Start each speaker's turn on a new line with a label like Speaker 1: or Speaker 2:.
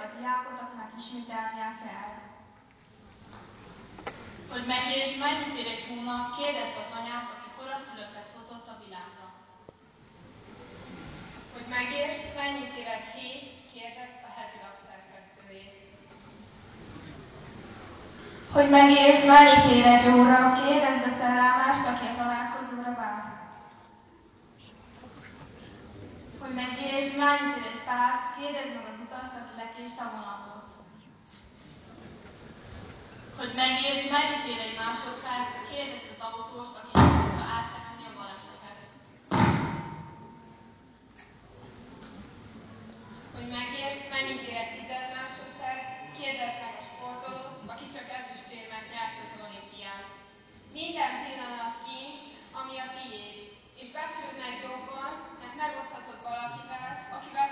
Speaker 1: meg a diákot, akinek ismételnie kell.
Speaker 2: Hogy megértsd, mennyit ér egy hónap, kérdezd az anyát, aki koraszülöttet hozott a világra.
Speaker 3: Hogy megértsd, mennyit ér egy hét, kérdezd a hetilap szerkesztőjét.
Speaker 1: Hogy megértsd, mennyit ér egy óra, kérdezd a szerelmest, aki a találkozóra vár. Hogy megértsd, mennyit ér egy perc, kérdezd meg az utast, aki lekésd a vonatot.
Speaker 2: Hogy megértsd, mennyit ér egy másodperc, kérdezd az autóst, aki nem tudta átkerülni a balesetet.
Speaker 3: Hogy megértsd, mennyit ér egy 10 másodperc, kérdezd meg a sportolót, aki csak ezüstérmet nyert az olimpián. Minden pillanat kincs, ami a tiéd, és becsüld meg jobban, mert megoszthatod valakivel, akivel